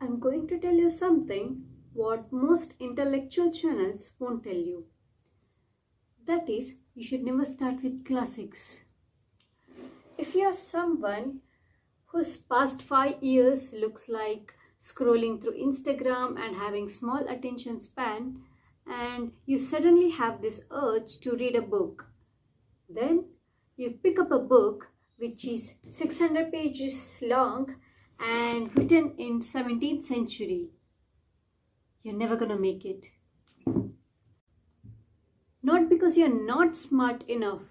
I'm going to tell you something what most intellectual channels won't tell you. That is, you should never start with classics. If you are someone whose past 5 years looks like scrolling through Instagram and having small attention span, and you suddenly have this urge to read a book, then you pick up a book which is 600 pages long and written in 17th century. You're never gonna make it. Not because you're not smart enough,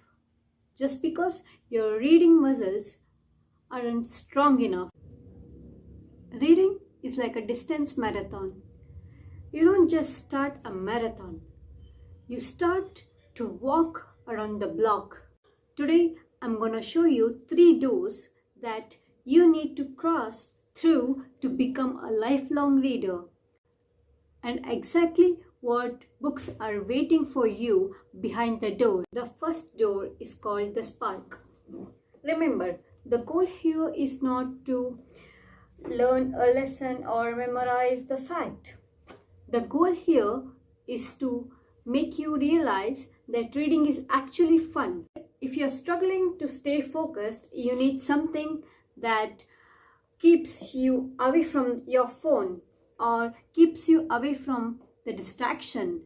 just because your reading muscles aren't strong enough. Reading is like a distance marathon. You don't just start a marathon, you start to walk around the block. Today, I'm gonna show you 3 doors that you need to cross through to become a lifelong reader, and exactly what books are waiting for you behind the door. The first door is called the spark. Remember, the goal here is not to learn a lesson or memorize the fact. The goal here is to make you realize that reading is actually fun. If you're struggling to stay focused, you need something that keeps you away from your phone or keeps you away from the distraction.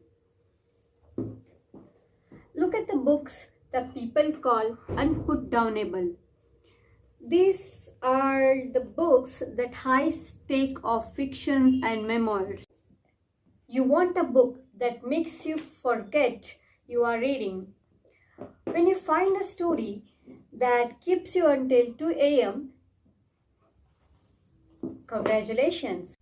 Look at the books that people call unputdownable. These are the books that high stake of fictions and memoirs. You want a book that makes you forget you are reading. When you find a story that keeps you until 2 a.m., congratulations!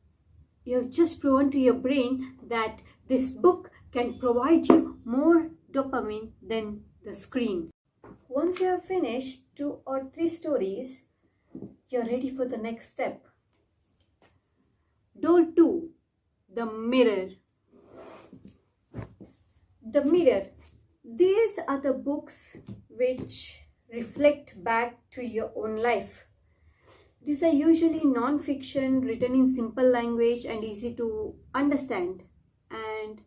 You have just proven to your brain that this book can provide you more dopamine than the screen. Once you have finished 2 or 3 stories, you're ready for the next step. Door 2. The mirror. The mirror. These are the books which reflect back to your own life. These are usually non-fiction, written in simple language and easy to understand, and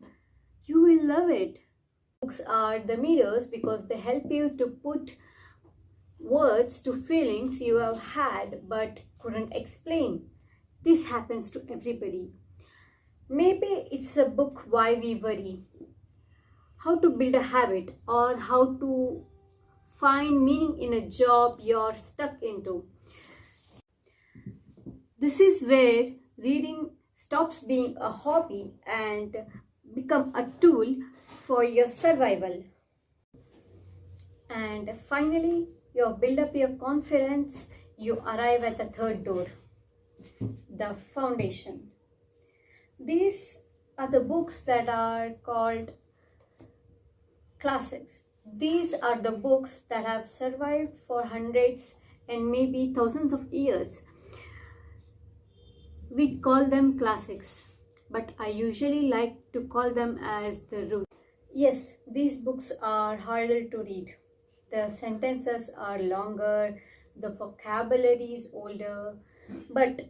you will love it. Books are the mirrors because they help you to put words to feelings you have had but couldn't explain. This happens to everybody. Maybe it's a book, Why We Worry, how to build a habit, or how to find meaning in a job you're stuck into. This is where reading stops being a hobby and become a tool for your survival. And finally, you build up your confidence, you arrive at the third door, the foundation. These are the books that are called classics. These are the books that have survived for hundreds and maybe thousands of years. We call them classics, but I usually like to call them as the root. Yes, these books are harder to read. The sentences are longer, the vocabulary is older, but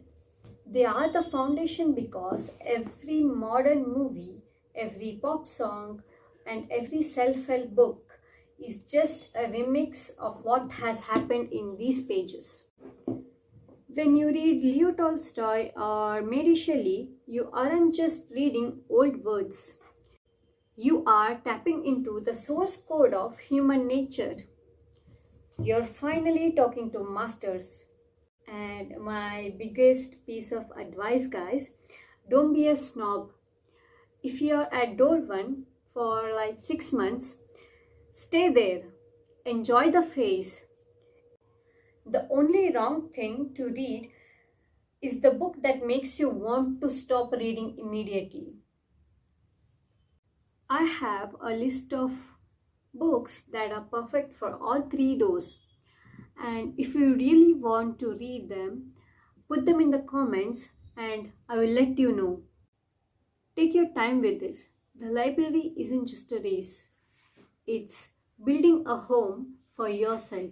they are the foundation because every modern movie, every pop song, and every self-help book is just a remix of what has happened in these pages. When you read Leo Tolstoy or Mary Shelley, you aren't just reading old words. You are tapping into the source code of human nature. You're finally talking to masters. And my biggest piece of advice, guys, don't be a snob. If you're at door 1 for like 6 months, stay there. Enjoy the phase. The only wrong thing to read is the book that makes you want to stop reading immediately. I have a list of books that are perfect for all 3 doors. And if you really want to read them, put them in the comments and I will let you know. Take your time with this. The library isn't just a race. It's building a home for yourself.